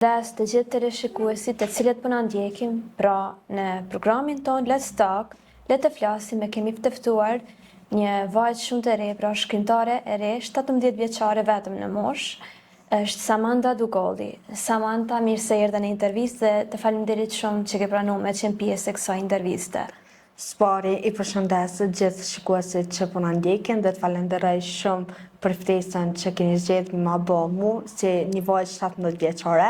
Des të gjithë të rishikuesit të cilët po na ndjekin, pra në programin ton Let's Talk, le të flasim, kemi fteftuar një vajzë shumë të re, pra shkrimtare e re, 17 vjeçare vetëm në moshë, është Samantha Dugolli. Samantha, mirë se erdhe në intervistë dhe të faleminderit shumë që ke pranuar me qenë pjesë e kësaj interviste. Spari i përshëndes gjithë shikuesit që po na ndjekin dhe të falenderoj shumë për ftesën që keni zgjedhur ma bë mu si një vajzë 17 vjeçare.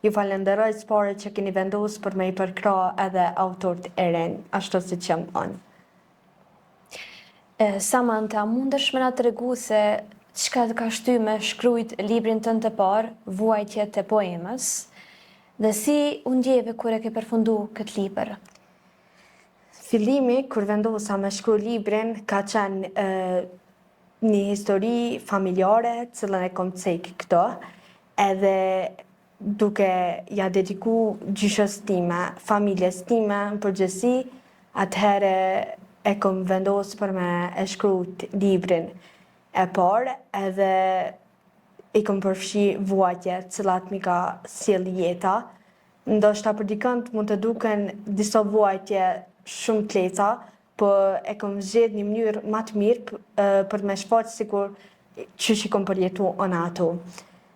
Ju falenderoj Spari që keni vendosur për me i përkra edhe autorët e rinj, ashtu siç jam unë. Samantha, mundesh me na tregu se çka të ka shtyr me shkruajt librin tënd të parë, Vuajtjet e poemës, dhe si u ndjeve kur e ke përfunduar këtë libër? Fillimi, kur vendosa me shkru librin, ka qenë një histori familjare, cilën e kom cek këto, edhe duke ja dediku gjyshës time, familjes time, në përgjithësi, atëherë e kom vendos për me e shkruajt librin e parë, edhe i kom përfshi vuajtje, cilat mi ka sjell jeta. Ndoshta për dikënd mund të duken disa vuajtje shumë të lehta, po e kom zgjedh një mënyrë më të mirë për me shfaq sikur çish i kom përjetu unë ato.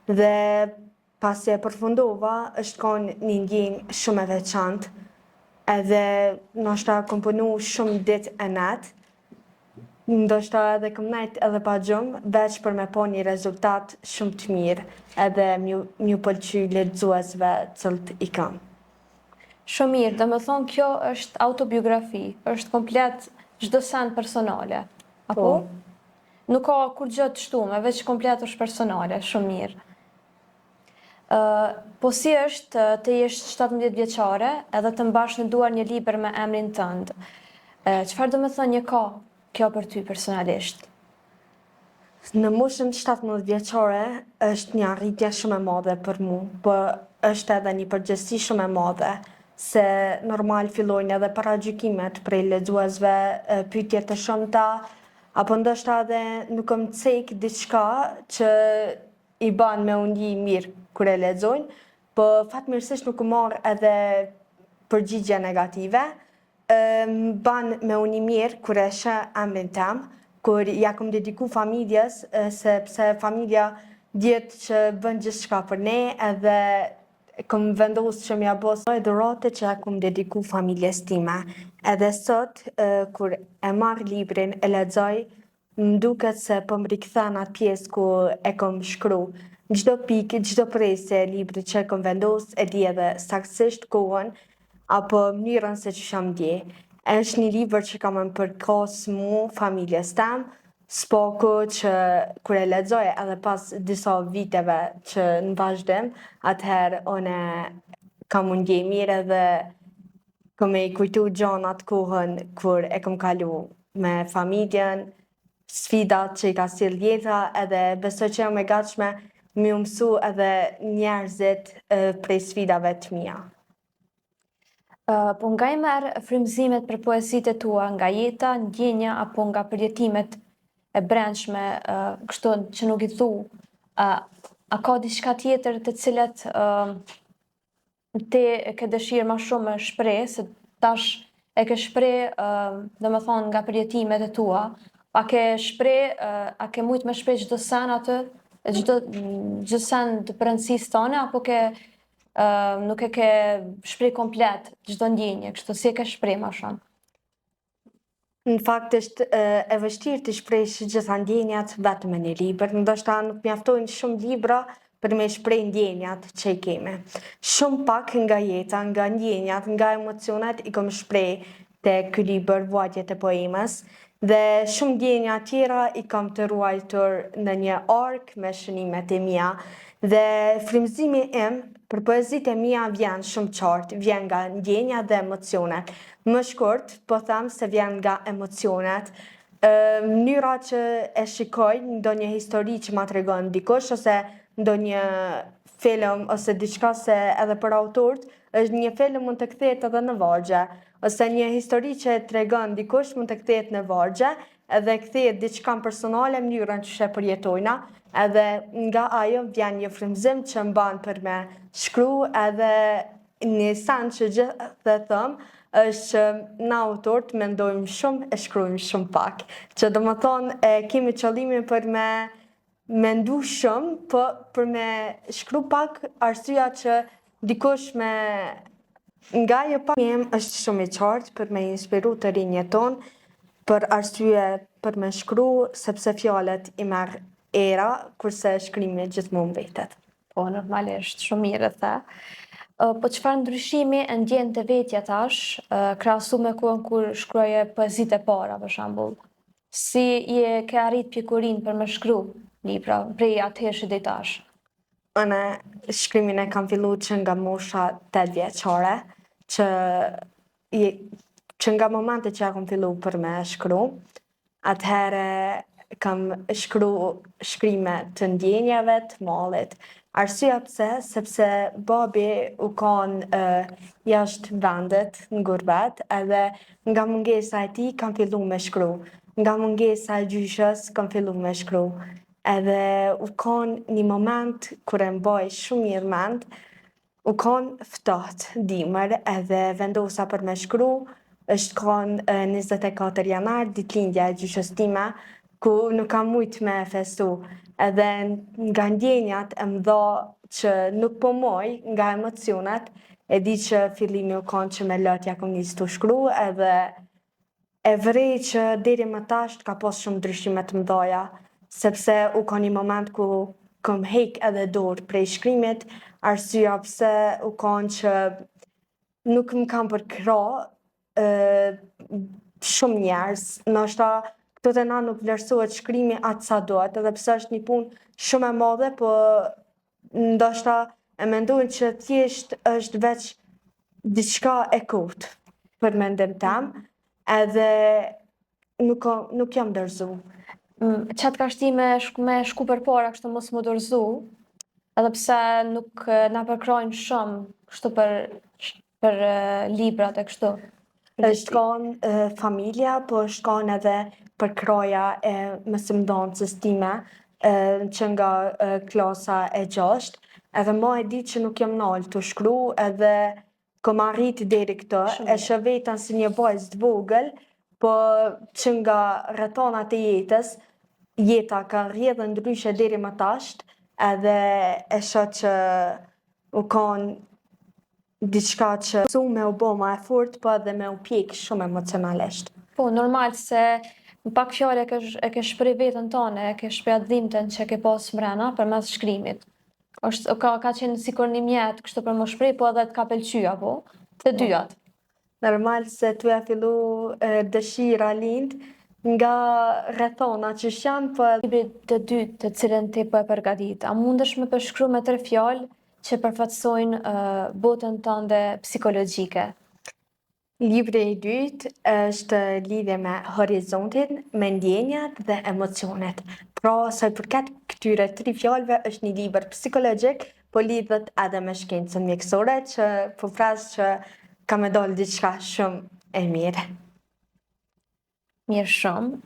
Dhe pasi e përfundova, është qenë një ndjenjë shumë e veçantë, edhe ndoshta kom punu shumë ditë e natë, ndoshta edhe kom nejt edhe pa gjumë, veç për me pa një rezultat shumë të mirë, edhe m'ju pëlqy lexuesve cilët i kam. Shumë mirë, dhe më thonë kjo është autobiografi, është komplet çdo send personale, apo? Nuk ka kur gjë të shtume, veç komplet është personale, shumë mirë. Po si është të jesh 17 vjeçare edhe të mbash në duar një libër me emrin tënd? Çfarë do të thonë ka kjo për ty personalisht? Në moshën 17 vjeçare është një arritje shumë e madhe për mu, po është edhe një përgjegjësi shumë e madhe, se normal fillojnë edhe paragjykimet prej lexuesve, pyetje të shumta, apo ndoshta edhe nuk kam cek diçka që i ban me u ndjej mirë kur e lexojnë, po fatmirësisht nuk u marr edhe përgjigje negative. Ban me u ndjej mirë kur e sheh emrin tim, kur ja kom dediku familjes, sepse familja dihet që bën gjithçka për ne, edhe kom vendosur që m'ja bëj dhurate që ja kom dediku familjes time. Edhe sot, kur e marr librin, e lexoj, m'duket se po m'rikthen atë pjesë ku e kom shkru. Çdo pikë, çdo presje e librit që e kom vendos, e di edhe saktësisht kohën, apo mënyrën se ç'isha ndje. Është një libër që kam më përkas mu, familjes tem, s'pako që kur e lexoj edhe pas disa viteve që në vazhdim, atëherë une kam u ndjej mirë edhe kom e kujtu gjanat kohën kur e kom kalu me familjen, sfidat që i ka sjell jeta, edhe besoj që jam e gatshme me u mësu edhe njerëzit prej sfidave të mia. Po nga i merr frymëzimet për poezitë tua, nga jeta, ndjenja apo nga përjetimet e brendshme, kështu që nuk i thu, a ka diçka tjetër të cilat ti e ke dëshirë ma shumë me shpreh, se tash e ke shpreh, domethënë nga përjetimet e tua, a ke mujt me shpreh çdo sen atë, çdo sen të rëndësisë tone, apo nuk e ke shpreh komplet çdo ndjenje, kështu si e ke shpreh ma shumë? Në fakt është e vështirë të shprehësh gjitha ndjenjat vetëm në një libër, ndoshta nuk mjaftojnë shumë libra për me shpreh ndjenjat që i kemi. Shumë pak nga jeta, nga ndjenjat, nga emocionet i kom shpreh te ky libër Vuajtjet e poemës, dhe shumë ndjenja tjera i kam të ruajtur në një ark me shënimet e mia, dhe frymëzimi im për poezitë e mia vjen shumë qartë, vjen nga ndjenja dhe emocionet. Më shkurt, po them se vjen nga emocionet, mënyra që e shikoj ndonjë histori që ma tregon dikush, ose ndonjë film, ose diçka, se edhe për autorët, është një film mund të kthehet edhe në vargje, ose një histori që tregon dikush mund të kthehet në vargje, edhe kthehet diçka personale mënyrën që e përjetojna, edhe nga ajo vjen një frymëzim që mban për me shkru edhe një sen që gjithë thëmë është që na autorët mendojmë shumë e shkrujmë shumë pak. Që do më thonë kemi qëllimin për me mendu shumë, për me shkru pak arsyeja që dikush me nga jo pak është shumë i qartë për me inspiru të rinjët tonë, për arsye për me shkru, sepse fjalët i merr era, kurse shkrimi gjithmonë vetet. Po, normalisht, shumë mirë e the. Po çfarë ndryshimi e ndjen te vetja tash, krahasu me kohën kur shkruaje poezitë e para, për shembull? Si je ke arrit pjekurin për me shkru libra prej atëherë deri tash? Unë shkrimin e kam fillu që nga mosha 8 vjeçare, që nga momente që kam fillu për me shkru, atëherë kam shkru shkrime të ndjenjave të mallit. Arsyeja pse, sepse babi u kanë jashtë vendet në gurbet, edhe nga mungesa e tij kam fillu me shkru. Nga mungesa e gjyshës kam fillu me shkru. Edhe u kanë një moment kur e mbaj shumë mirë mend, u kanë ftohtë dimër edhe vendosa për me shkru, është kanë 24 janar, ditëlindja e gjyshës time, ku nuk kam mujt me festu. Edhe nga ndjenjat e më dha që nuk po moj nga emocionet, e di që fillimi u kanë që me lotja kom njës të shkru, edhe e vrej që deri më tash ka pas shumë ndryshime të mëdhaja, sepse u ka një moment ku kom hek edhe dorë prej shkrimit, arsyeja pse u kanë që nuk më kam përkra shumë njerëz, ndoshta këto të na nuk vlerësohet shkrimi atë sa duhet, edhe pse është një punë shumë e madhe, po ndoshta e mendojnë që thjesht është veç diçka e kot për mendim tem, edhe nuk jam dorëzu. Qatë ka shti me shku për para kështu mos më dorëzu, edhe pse nuk na përkrojnë shumë kështu për librat e kështu. Është kanë familja, po është kanë edhe përkraja e mësimdhënësës time, që nga klasa e 6, edhe ma e di që nuk jam nalë të shkru, edhe kom arrit deri këtë, e shë vetën si një vajzë të vogël, po që nga rrethanat e jetës, jeta ka rrjedhë ndryshe deri më tasht, edhe e shë që u kanë diçka që su me u bo ma e fort, po edhe me u pjek shumë emocionalisht. Po, normal se në pak fjale e ke shprej vetën tone, e ke shprej atë dhimten që ke pas mrena për mes shkrimit. Ka qenë sikur një mjetë kështu për më shprej, po edhe të ka pëlqyja, po, të dyjat. Normal se tu e fillu dëshira lind nga rrethona që janë, po libri të dytë të cilën ti po e përgatit, a mundesh me përshkru me 3 fjalë që përfaqësojnë botën tënde psikologjike? Libri i dytë është lidhje me horizontin, me ndjenjat dhe emocionet. Pra, sa i përket këtyre 3 fjalëve është një libër psikologjik, po lidhet edhe me shkencën mjekësore, që po flas që ka me dalë diçka shumë e mirë. Mirë shumë,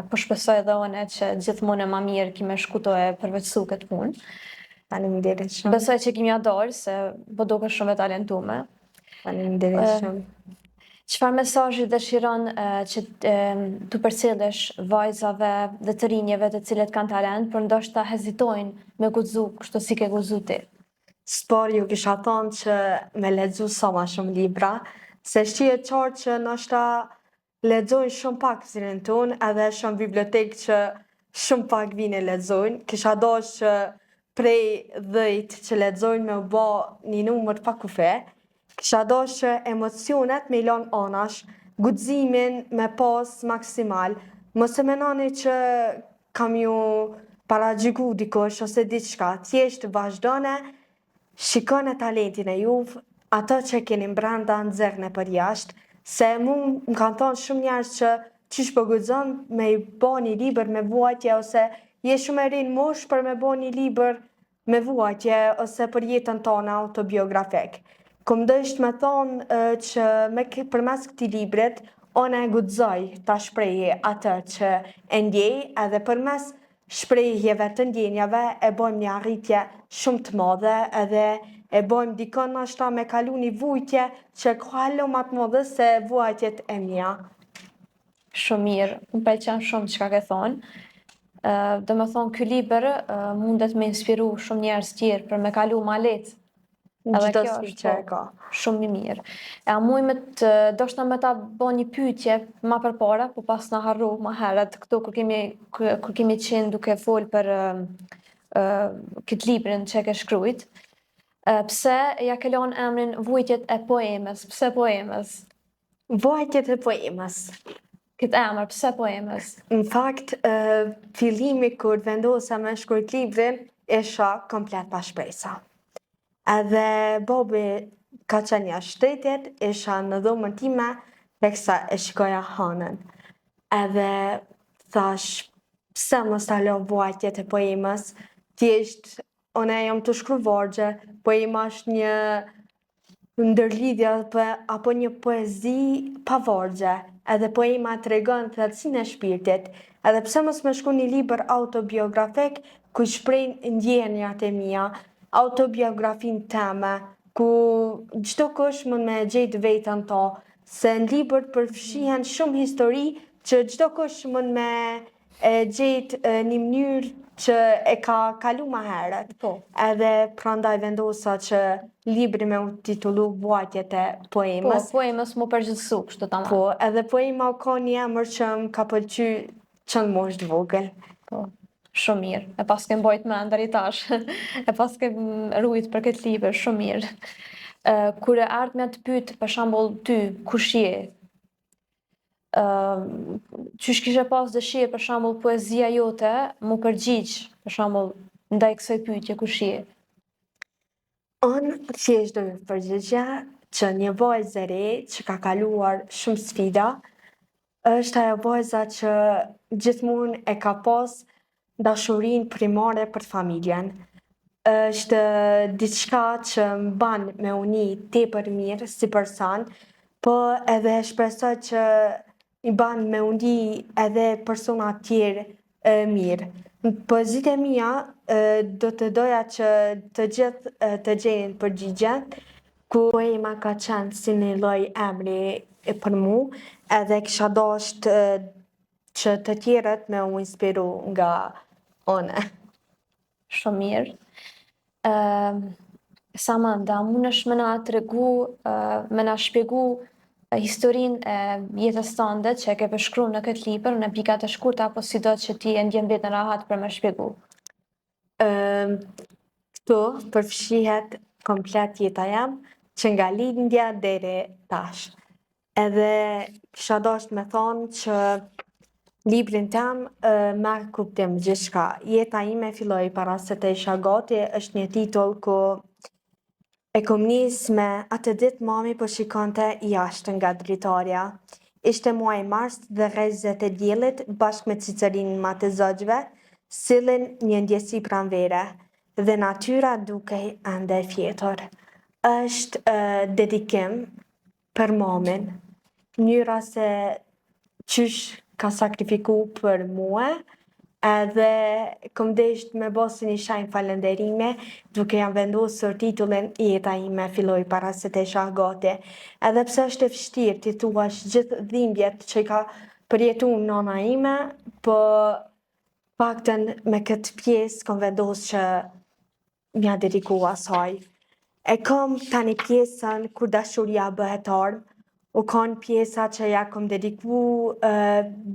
po shpresoj edhe one që gjithmonë e ma mirë kime shkuto e përveçsu këtë punë. Faleminderit shumë. Besoj që kimi adorë, se po duke shumë e talentume. Faleminderit shumë. Çfarë mesazhi dëshiron që të përcjellësh vajzave dhe të rinjeve të cilët kanë talent, por ndoshta hezitojnë me guxu, kështu si ke guxu ti? S'pari ju kisha thonë që me lexu sa ma shumë libra, se shihet qartë që ndoshta lexojnë shumë pak zirin tonë, edhe shumë bibliotekë që shumë pak vine lexojnë. Kisha dashur që prej 10 që lexojnë me u bë një numër pa kufe. Kisha dashur që emocionet me i lën anash, guximin me pas maksimal. Mos e menoni që kam ju paragjyku dikush ose diçka, thjesht vazhdone, shikone talentin e juve, ato që keni brenda nxerrni për jashtë, se mu më kanë thonë shumë njerëz që qysh po guxon me i bë një libër me vuajtje, ose je shumë e rinë mosh për me bë një libër me vuajtje ose për jetën tonë autobiografik. Kom dësht me thonë që përmes këtij librit Ona e guxoj ta shprehi atë që e ndjej edhe përmes shprehjeve të ndjenjave e bëjmë një arritje shumë të madhe edhe e bëjmë dikon nashta me kalu një vujtje që ka më të madhe se vuajtjet e mia. Shumë mirë, më pëlqen shumë çka ke thonë. Do me thonë, ky libër mundet me inspiru shumë njerëz tjerë për me kalu ma lehtë. Edhe Çdo kjo si është që e ka. shumë i mirë. E a muj doshta me ta bë një pyetje ma përpara, po pas na harru ma herët këtu kur kemi qenë duke fol për këtë librin që e ke shkrujt. Pse ja ke lënë emrin Vujtjet e poemës? Pse poemës? Vuajtjet e poemës. Këtë emër, pse poemës? Në fakt, fillimi kur vendosa me shkruajt librin, isha komplet pa shpresa. Edhe babi ka qenë jashtë shtetit, isha në dhomën time, teksa e shikoja hanën. Edhe thash, pse mos ta lë vuajtjet e poemës, thjesht une jam të shkru vargje, poema është një ndërlidhje apo një poezi pa vargje, edhe poema tregon thellësinë e shpirtit, edhe pse mos më shkruaj një libër autobiografik ku shpreh ndjenjat e mia, autobiografin teme, ku çdo kush mund me gjetë vetën to, se në libër përfshihen shumë histori që çdo kush mund me gjetë një mënyrë që e ka kalu ma herët. Po. Edhe prandaj vendosa që libri me u titullu Vuajtjet e poemës. Po, poemës mu përgjithësu, kështu ta marrë. Po, edhe poema ka një emër që më ka pëlqy qënë mosh të vogël. Po, shumë mirë. E pas ke mbajt me ndër i tash. E pas ke rujt për këtë libër, shumë mirë. Kur e ardhmja të pyet, për shembull ty, kush je? Qysh kishe pas dëshirë, për shembull, poezia jote mu përgjigj, për shembull, ndaj kësaj pyetje, kush je? Unë thjesht do të përgjigja që një vajzë e re që ka kaluar shumë sfida, është ajo vajza që gjithmonë e ka pas dashurinë primare për familjen. Është diçka që më ban me uni tepër mirë si person, po edhe shpresoj që i ban me uni edhe persona tjerë mirë. Në poezitë e mia do të doja që të gjithë të gjejnë përgjigjen, ku poema ka qenë si një lloj emri për mu, edhe kisha dashur që të tjerët me u inspiru nga one. Shumë mirë. Samanda, mundesh me na tregu, me na shpjegu historinë e jetës tënde që e ke përshkruar në këtë libër në pika të shkurta apo sido që ti e ndjen vetën rahat për me shpjegu? Këtu përfshihet komplet jeta jam që nga lindja deri tash. Edhe kisha dashur me thonë që librin tem merr kuptim gjithçka. Jeta ime filloi para se të isha gati, është një titull ku e kom nis me atë ditë mami po shikonte jashtë nga dritarja. Ishte muaj mars dhe rrezet e diellit bashkë me cicërinë ma të zogjve sillin një ndjesi pranvere dhe natyra dukej ende fjetur. Është dedikim për mamin, mënyra se qysh ka sakrifiku për mua, edhe kom desht me bosi një shenjë falenderime duke jam vendosur titullin Jeta ime filloi para se të isha gati. Edhe pse është e vështirë ti thuash gjithë dhimbjet që ka përjetu nona ime, po paktën me këtë pjesë kom vendos që m'ja dediku asaj. E kom tani pjesën kur dashuria bëhet armë, u kanë pjesa që ja kom dediku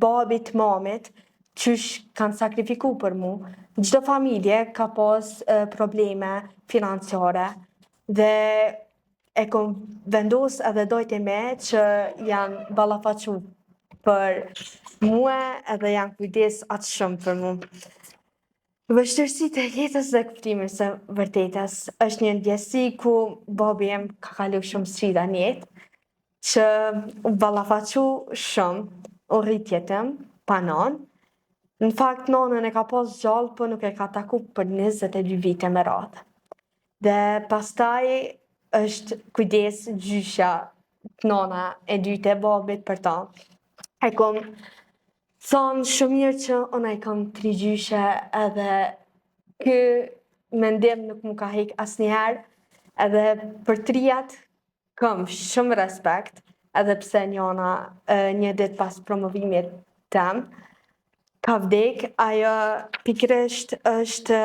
babit, mamit, qysh kanë sakrifiku për mu. Çdo familje ka pas probleme financiare dhe e kom vendos edhe dojt e me që janë ballafaqu për mua edhe janë kujdes atë shumë për mu. Vështirësitë e jetës dhe kuptimit së vërtetës është një ndjesi ku babi jem ka kalu shumë sfida në jetë, që u ballafaqu shumë, u rritjetëm, panon. Në fakt, nonën e ka pas gjallë, po nuk e ka taku për 22 vite me radhë. Dhe pastaj është kujdes gjysha nona e dytë e babit për ta. E kom thonë shumë mirë që unë e kam 3 gjyshe edhe kë mendim nuk mu ka hek asnjëherë, edhe për trijat kam shumë respekt, edhe pse njona një ditë pas promovimit tem ka vdek, ajo pikërisht është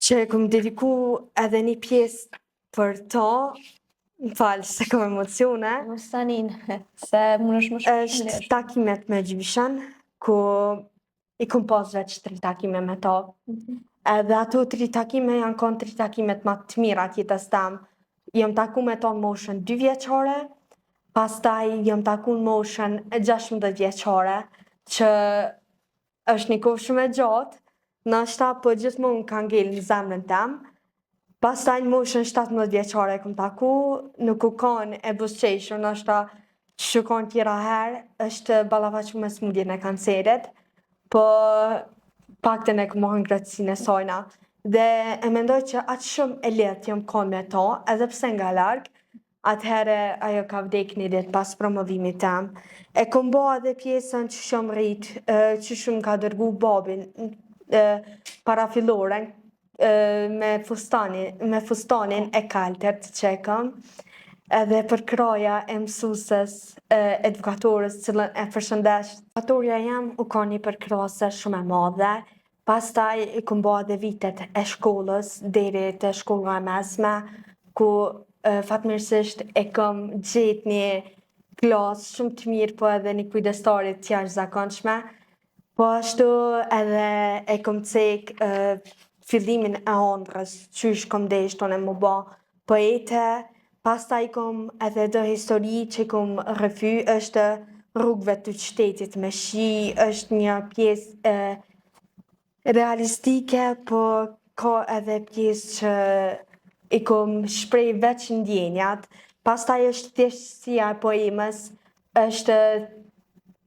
që e kom dediku edhe një pjesë për ta, më falë se kom emocione, Mos tanin, se mund është më shumë është takimet me gjyshen, ku i kom pas veç 3 takime me ta. Edhe ato 3 takime janë konë 3 takimet ma të mira jetës tem. Jam taku me ta në moshën 2 vjeqare, pastaj jam taku në moshën 16 vjeqare, që është një kohë shumë e gjatë, nashta po gjithmonë ka ngel në zemrën tem. Pastaj në moshën 17 vjeqare kom taku, nuk u kanë e busqeshur, nashta që kanë tjera herë, është ballafaqur me smundjen e kancerit, po pakten e kom marrë ngrohtësinë e sajna. Dhe e mendoj që atë shumë e lehtë jam kanë me ta, edhe pse nga larg, atëherë ajo ka vdek një ditë pas promovimit tem. E kom bo edhe pjesën që shumë rrit, që shumë ka dërgu babin parafiloren, me fustanin e kaltert që e kam, edhe për kraja e mësusës edukatorës cilën e përshëndesh. Edukatoria jam u ka një përkrase shumë e madhe, pastaj i kom bo edhe vitet e shkollës, deri te shkolla e mesme, ku fatmirësisht e kam gjetë një klasë shumë të mirë, po edhe një kujdestarit të jashtëzakonshme. Po ashtu edhe e kom cek fillimin e ëndrrës, qysh kom desht unë më bë poete, pastaj kom edhe do histori që kom rrëfy, është rrugëve të qytetit me shi, është një pjesë realistike, po ka edhe pjesë që i kom shprej veç ndjenjat. Pastaj është thjeshtësia e poemës, është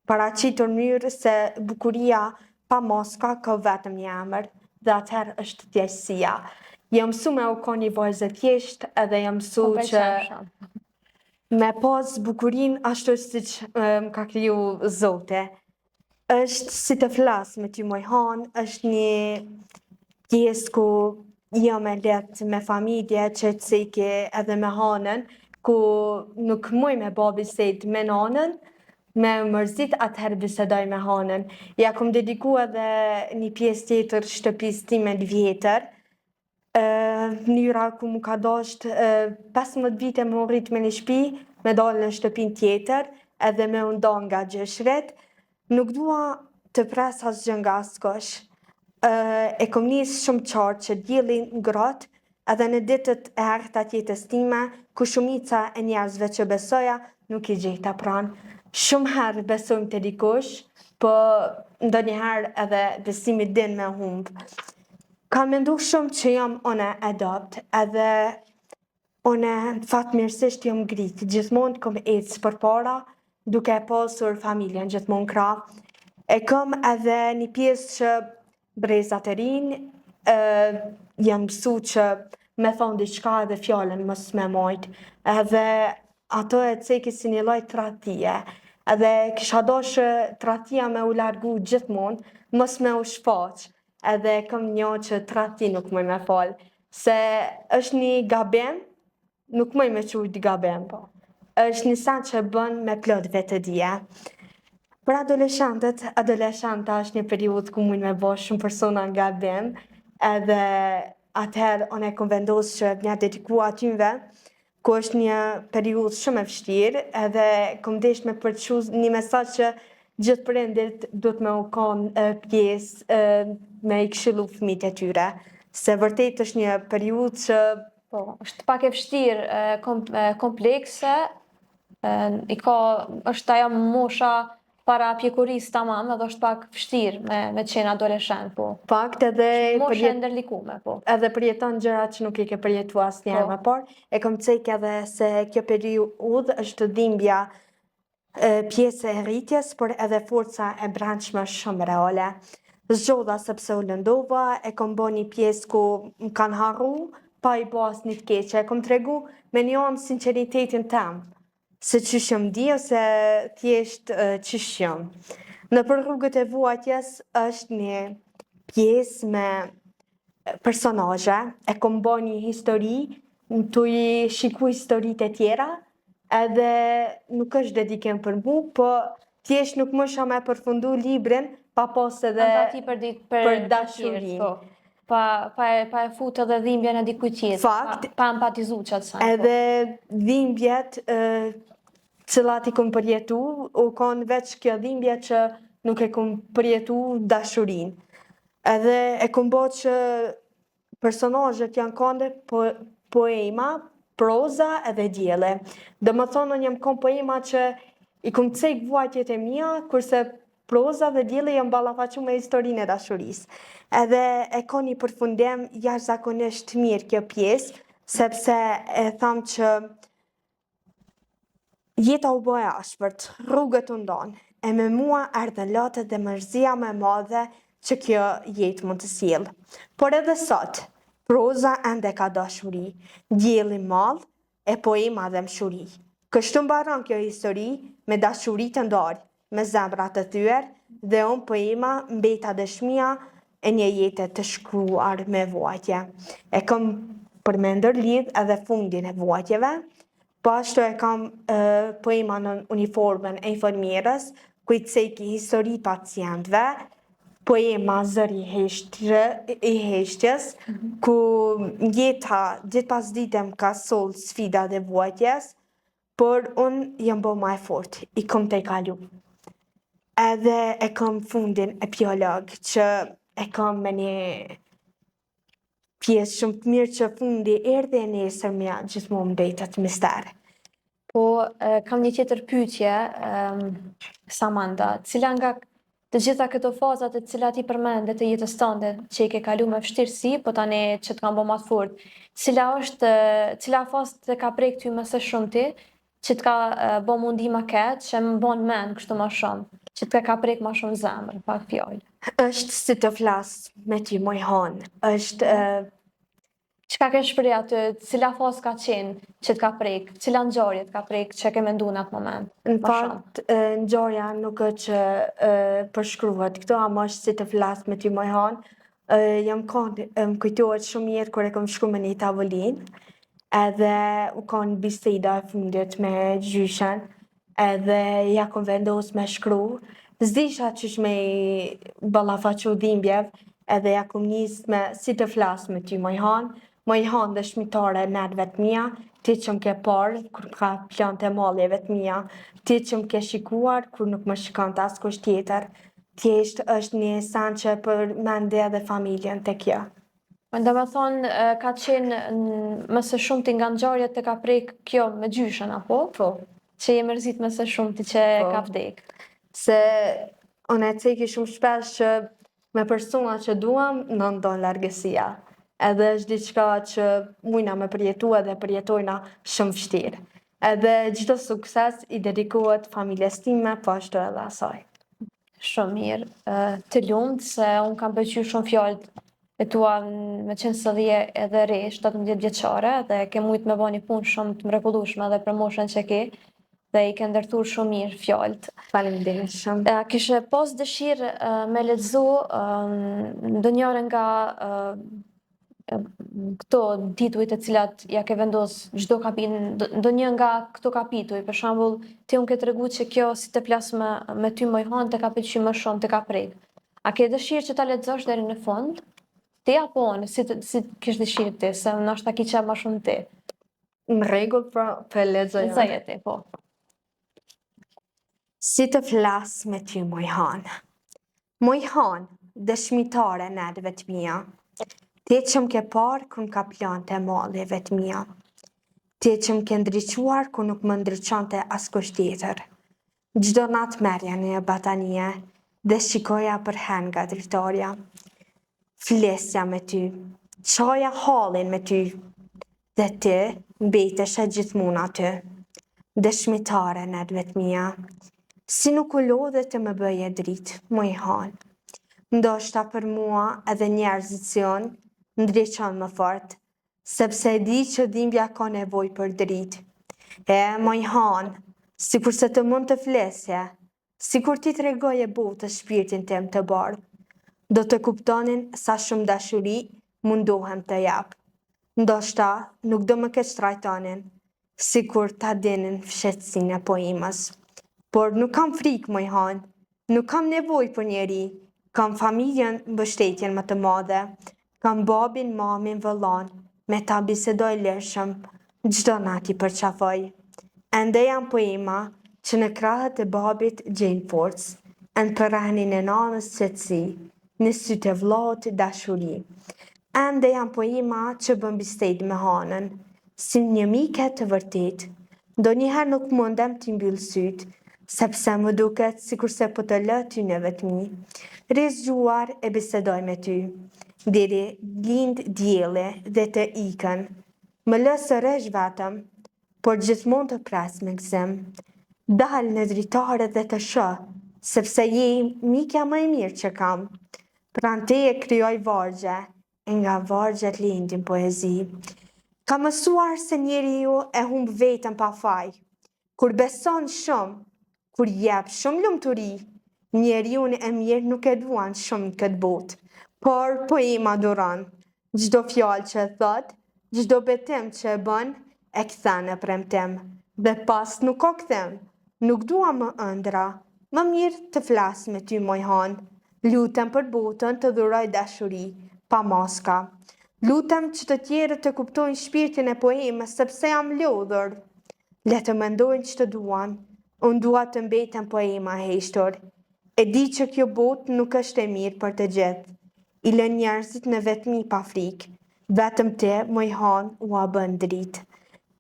paraqitur në mënyrë se bukuria pa moska ka vetëm një emër, dhe atëherë është thjeshtësia. Jam mësu me u ka një vajzë e thjeshtë, edhe jam mësu që me pas bukurin ashtu siç më ka kriju Zoti. Është si të flas me ty moj han, është një pjesë ku jam e lehtë me familje që të ceki edhe me hanën, ku nuk muj me ba bisedë me nanën, me mërzit atëherë bisedoj me hanën. Ja kom dediku edhe një pjesë tjetër shtëpisë time të vjetër, mënyra ku mu ka dasht 15 vite më rrit me një shtëpi, me dalë në shtëpin tjetër, edhe me u nda nga gjëshret. Nuk dua të pres asgjë nga askush. E kom nis shumë qartë që dielli ngrohet, edhe në ditët e herta të jetës time, ku shumica e njerëzve që besoja nuk i gjejta pranë. Shumë herë besojmë te dikush, po ndonjëherë edhe besimi din me humb. Kam mendu shumë që jam une adopt, edhe une fatmirësisht jam ngrit, gjithmonë kom ecë përpara, duke pasur familjen gjithmonë krah. E kam edhe një pjesë që brezat e rinj, jam mësu që me thonë diçka edhe fjallën mos me majt, edhe ato e ceki si një lloj tradhtie, edhe kisha dashë tradhtia me u largu gjithmonë, mos me u shfaq, edhe kam një që tradhti nuk muj me fal, se është një gabim, nuk muj me qujt gabim, po. Është një sen që bën me plot vetëdije. Për adoleshanta është një periudhë ku mund me bo shumë persona nga gabim, edhe atëherë unë e kom vendosur që m'ja dediku atyve, ku është një periudhë shumë e vështirë, edhe kom desht me përçu një mesazh që gjithë prindërit duhet me u kanë pjesë me i këshillu fëmijët e tyre, se vërtet është një periudhë që po, është pak e vështirë, komplekse, është ajo mosha para pjekurisë tamam, edhe është pak vështirë me qenë adoleshent, po. Fakt edhe Moshe e ndërlikume, po. edhe përjeton gjëra që nuk i ke përjetu asnjëherë më parë. E kom cek edhe se kjo periudhë është dhimbja pjesë e rritjes, por edhe forca e brendshme shumë reale. Zgjodha sepse u lëndova, e kom bo një pjesë ku më kanë harru, pa i bas një të keqe, e kom tregu me një anë sinceritetin tem, se qysh jam di ose thjesht qysh jam. Në për rrugët e vuajtjes është një pjesë me personazhe, e kom bo një histori, të i shiku historitë e tjera, edhe nuk është dedikim për mu, po thjesht nuk më shama e përfundu librin, pa pas edhe Empati për dashuri. po. Pa e fut edhe dhimbjen e dikujt tjetër. Fakt. Pa empatizu qatë sa. Edhe dhimbjet cilat i kom përjetu, u kon veç kjo dhimbje që nuk e kom përjetu dashurin. Edhe e kom bo që personazhet janë konde poema, proza edhe diele. Dhe më thonë, unë jam kon poema që i kom cek vuajtjet e mia, kurse proza dhe diele janë ballafaqu me historinë e dashurisë. Edhe e ka një përfundim jashtëzakonisht mirë kjo pjesë, sepse e tham që jeta u bë e ashpërt, rrugët u ndonë, e me mua erdhën lotët dhe mërzia më e madhe që kjo jetë mund të sjellë. Por edhe sot, proza ende ka dashuri, dielli madh e poema dhe mshuri. Kështu mbaron kjo histori me dashuri të ndarë, me zemra të thyer, dhe unë poema mbeta dëshmia e një jete të shkruar me vuajtje. E kam për me ndërlidh edhe fundin e vuajtjeve, po ashtu e kam poema në uniformën e infermierës, ku i ceki histori pacientëve, poema zëri i heshtjes, ku jeta ditë pas dite më ka soll sfida dhe vuajtjes, por unë jam bo ma e fort, i kom të i kalu. Edhe e kam fundin epiolog, që e kam me një pjesë shumë të mirë që fundi erdhi e nesër me gjithmonë mbetet mister. Po, kam një tjetër pyetje, Samanda, cila nga të gjitha këto fazat e cilat i përmende të jetës tënde që i ke kalu me vështirësi, po tani që të kam bo ma të fort, cila fazë të ka prek ty më së shumti, që të ka bo mundi ma keq, që më bon men kështu ma shumë, që të ka prek ma shumë zemër, pak fjallë. Është si të flas me ty moj hanë, është Çka ke shpreh aty, cila fazë ka qenë që të ka prek, cila ngjarje të ka prek që ke mendu në atë moment? në fakt ngjarja nuk është që përshkruhet këto, ama është si të flas me ty moj hanë. Më kujtohet shumë mirë kur e kam shkruar me një tavolinë, edhe u kanë biseda e fundit me gjyshen, edhe ja kom vendos me shkru. S'disha qysh me ballafaqu dhimbjev, edhe ja kom nis me si të flas me ty moj hanë dëshmitare nerve të mia, ti që më ke parë kur ka plante e malleve të mia, ti që më ke shikuar kur nuk më shikon të askush tjetër, thjesht është një sançe për mendje dhe familjen të kjo. Do me thonë, ka qenë më së shumti nga ngjarjet të ka prek kjo me gjyshen, apo? Po. Që je mërzit më së shumti që ka vdek. Se unë e ceki shumë shpesh që me persona që duam në ndon largësia. Edhe është diçka që mujna me përjetua dhe përjetojna shumë vështirë. Edhe çdo sukses i dedikohet familjes time, po ashtu edhe asaj. Shumë mirë. Të lumt se unë kam pëlqyer shumë fjalët e tua me qenë së dhije edhe re, 17 vjeçare, dhe ke mujt me bëni punë shumë të mrekullueshme edhe për moshën që ke, dhe i ke ndërtuar shumë mirë fjalët. Faleminderit shumë. Kishe pas dëshirë me lexu ndonjëre nga këto titujt e cilat ja ke vendos çdo kapitull, ndonjë nga këto kapituj, për shembull, ti unë ke tregu që kjo si të flas me ty moj hanë të ka pëlqyer më shumë, të ka prek. A ke dëshirë që ta lexosh deri në fund? Ti apo unë, si kish dëshirë ti, se ndoshta ki qef më shumë ti. Në rregull, pra, për lexoj. Lexoje ti, po. Si të flas me ty moj hanë. Moj hanë, dëshmitare nerve të mia. Ti që më ke parë kur më ka plante e malleve të mia. Ti që më ke ndriçuar kur nuk më ndriçonte askush tjetër. Çdo natë merrja në batanie dhe shikoja për hen nga dritarja. Flesja me ty, çoja hallin me ty, dhe ti mbeteshe gjithmonë aty. Dëshmitare nerve të mia. Si nuk u lodhe të më bëje dritë, moj hanë. Ndoshta për mua edhe njerëzit si unë ndriçon më fort, sepse e di që dhimbja ka nevojë për dritë. Moj Han, sikur se të mund të flesje, sikur ti tregoje botës shpirtin tim të bardhë, do të kuptonin sa shumë dashuri mundohem të jap. Ndoshta nuk do më keq trajtonin, sikur ta dinin fshehtësinë e poemës. Por nuk kam frikë, moj Han, nuk kam nevojë për njeri, kam familjen mbështetjen më të madhe, kam babin, mamin, vëllain, me ta bisedoj lirshëm, çdo natë i përqafoj. Ende jam poema që në krahët e babit gjejnë forcë, në përrahnin e nanës qetësi, në sytë e vllaut dashuri. Ende jam poema që bën bisedë me Hanën, si një mike të vërtet. Ndonjëherë nuk mundem t'i mbyll syt, sepse më duket sikur se po të lë ty në vetmi. Rizgjuar e bisedoj me ty, deri lind dielli dhe të ikën. Më lë sërish vetëm, por gjithmonë të pres me gëzim. Dal në dritare dhe të shoh, sepse je mikja më e mirë që kam. Pran teje krijoj vargje, e nga vargjet lindin poezi. Kam mësuar se njeriu e humb veten pa faj. Kur beson shumë, kur jep shumë lumturi, njeriun e mirë nuk e duan shumë këtë botë, por poema duron. Çdo fjalë që e thot, çdo betim që e bën, e kthen në premtim. Dhe pas nuk ka kthim, nuk dua më ëndra, më mirë të flas me ty, moj Han. Lutem për botën të dhuroj dashuri, pa maska. Lutem që të tjerët të kuptojnë shpirtin e poemës, sepse jam lodhur. Le të mendojnë që të duan, unë dua të mbetem poema heshtur. E di që kjo botë nuk është e mirë për të gjithë. I lën njerëzit në vetmi pa frikë. Vetëm te, moj Han, ua bën dritë.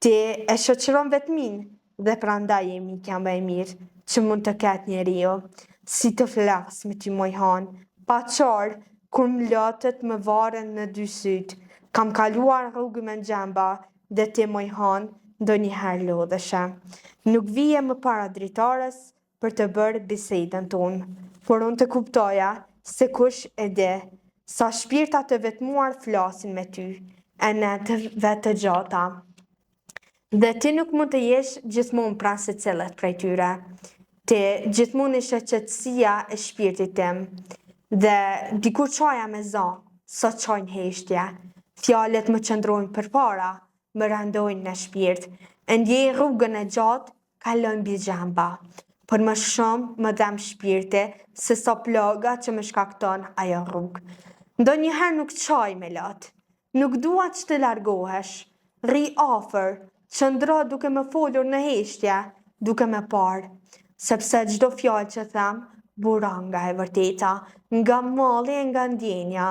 Te e shoqëron vetmin dhe prandaj e mikja më e mirë që mund të ketë njeriu. Si të flas me ty, moj Han, pa qarë, kur më lotët më varen në dy sytë. Kam kaluar rrugë me gjemba dhe te, moj Han, ndonjëherë lodhesha. Nuk vije më para dritares për të bërë bisedën tonë, por unë të kuptoja se kush e di, sa shpirta të vetmuar flasin me ty, e netëve të gjata. Dhe ti nuk mund të jesh gjithmonë pranë secillit prej tyre. Ti gjithmonë ishe qetësia e shpirtit tim. Dhe dikur çoja me za, sa çojnë heshtje. Fjalët më qëndrojnë përpara, më randojnë në shpirt. Ndjej rrugën e gjatë, kalojnë mbi gjemba. Por më shumë më dhem shpirti se sa plaga që më shkakton ajo rrugë. Ndonjëherë nuk çoj me lot. Nuk dua që të largohesh. Rri afër. Qëndro duke më folur në heshtje, duke më parë, sepse çdo fjalë që them, buron nga e vërteta, nga malli e nga ndjenja.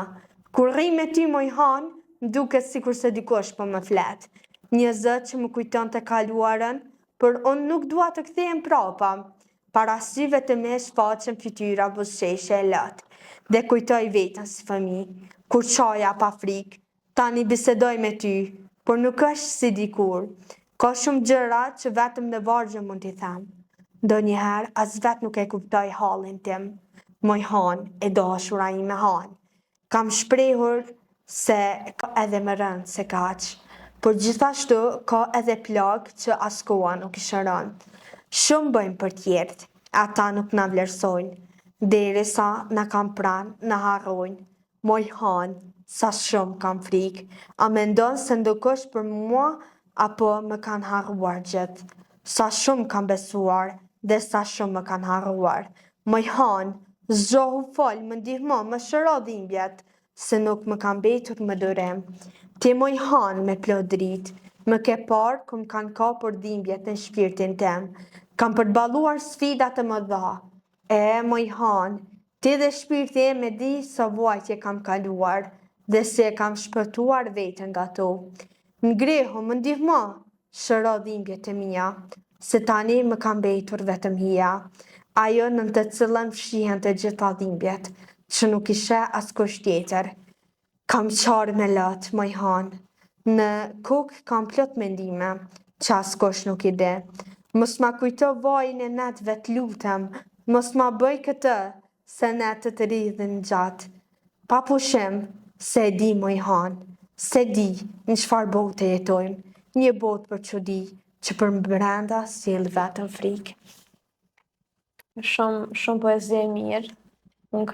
Kur rri me ty, moj Han, duket sikur se dikush po më flet. Një zë që më kujton të kaluarën, por unë nuk dua të kthehem prapa. Para syve të me shfaqen fytyra buzëqeshje e lot, dhe kujtoj veten si fëmijë, kur çoja pa frikë, tani bisedoj me ty, por nuk është si dikur. Ka shumë gjëra që vetëm në vargje mund t'i them. Ndonjëherë as vet nuk e kuptoj hallin tim. Moj Han, e dashura ime Han. Kam shprehur se ka edhe më rënd se kaq, por gjithashtu ka edhe plagë që as koha nuk i shëron. Shumë bëjmë për tjerët, ata nuk na vlerësojnë, derisa na kam pranë, na harrojnë. Moj Han, sa shumë kam frikë, a mendon se ndokush për mua apo më kanë harruar gjithë? Sa shumë kam besuar dhe sa shumë më kanë harruar. Moj Han, zohu fol, më ndihmo, më shëro dhimbjet, se nuk më kam betur më durim. Ti, moj Han, me plot dritë, më ke parë ku më kanë kapur dhimbjet në shpirtin tim. Kam përballuar sfida të mëdha. Moj Han, ti dhe shpirti im e di sa vuajtje kam kaluar dhe se kam shpëtuar veten nga to. Ngrehu, më ndihmo, shëro dhimbjet e mia, se tani më kam betur vetëm hija, ajo në të cilën fshihen të gjitha dhimbjet, që nuk ishe askush tjetër. Kam qarë me lot, moj Han, në kokë kam plot mendime, që askush nuk i di. Mos ma kujto vajin e netëve, të lutem, mos ma bëj këtë, se netët rridhin gjatë. Pa pushim, se e di, moj Han, se di në çfarë bote jetojmë, një botë për çudi që për brenda sjell vetëm frikë. Shumë poezi e mirë. Unë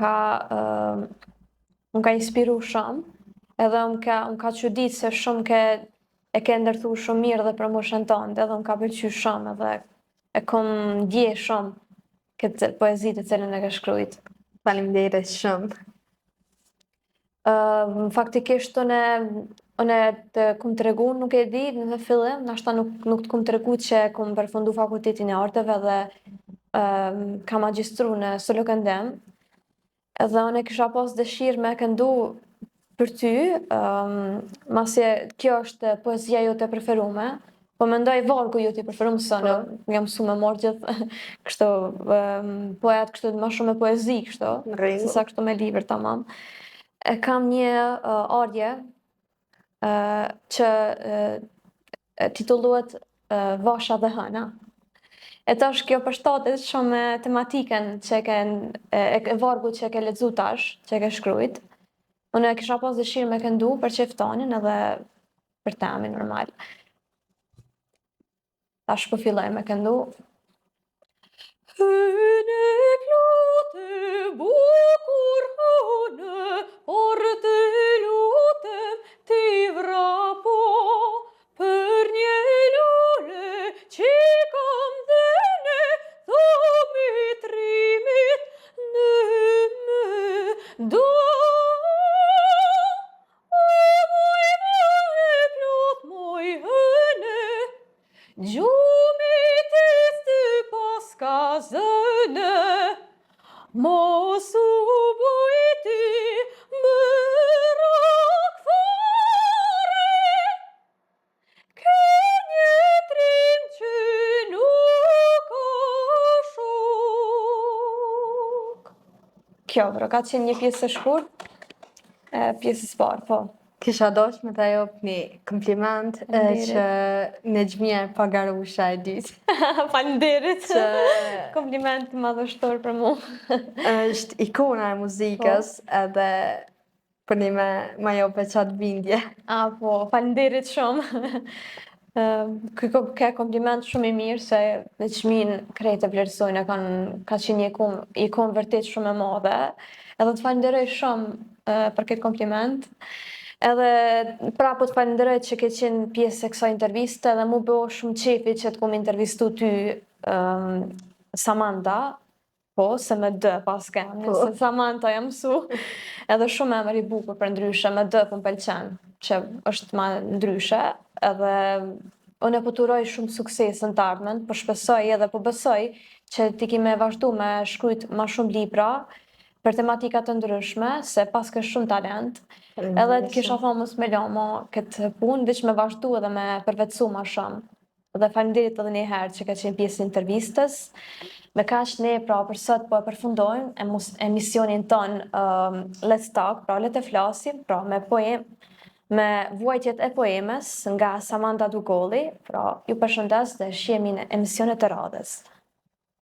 ka inspiru shumë, edhe unë ka çudit se shumë e ke ndërthu shumë mirë dhe për moshën tënde, edhe unë ka pëlqy shumë edhe e kom ndje shumë këtë poezit e cilën e ke shkrujt. Faleminderit shumë. Faktikisht unë të kum tregu, nuk e di në fillim, nashta nuk të kum tregu që kum përfundu fakultetin e arteve dhe ka magjistru në solo këndem, edhe unë e kisha pas dëshirë me këndu për ty, masje kjo është poezia jote preferume, po mendoj vargu jote preferume se nga mësu me marrë gjithë kështu poet kështu më shumë me poezi kështu, se sa kështu me libër tamam. E kam një ardje që titulluhet Vasha dhe Hëna. E tash kjo përshtatet shumë me tematikën që e vargut që e ke lexu tash, që e ke shkrujt. Unë e kisha pas dëshirë me këndu për qeftanin edhe për temin normal. Tash po filloj me këndu. Hëne plotë bukur hëne, por të lutem ti vrapo për një lule që kam dhënë dhomit rimit në më do. Gjumit të paska zënë, mos u bujti më rakfare, ke një trim që nuk o shok. Kjo, ka qenë një pjesë e shkurt, pjesës parë, po. Kisha dosh me të jop një kompliment që në gjmje pagarusha e ditë. Faleminderit. Kompliment madhështor për mu. Është ikona e muzikës edhe për një me jope qatë bindje. Po, faleminderit shumë. Ka kompliment shumë i mirë se në qmin krejt e vlerësojnë ka qenë një ikon vërtet shumë e madhe. Edhe të falenderoj shumë për këtë kompliment. Edhe pra po të falenderoj që ke qenë pjesë e kësaj interviste dhe mu bëho shumë qefi që të kom intervistu ty Samanta, po, se me dë pas kemë, se Samanta jam su, edhe shumë emër i bukur për ndryshe, me dë për më pëlqen, që është ma ndryshe, edhe unë e po të uroj shumë sukses në të ardhmen, po shpesoj edhe po besoj që ti ki me vazhdu me shkrujt ma shumë libra, për tematikat të ndryshme, se pas ke shumë talent, edhe të kisha thonë mos me lamo këtë punë, veç me vazhdu edhe me përvetësu ma shumë. Dhe faleminderit edhe një herë që ka qenë pjesë në intervistës. Me kaq ne pra për sot po e përfundojmë emisionin ton Let's Talk, pra le të flasim, pra me vuajtjet e poemës nga Samanta Dugolli, pra ju përshëndes dhe shihemi në emisionet e radhës.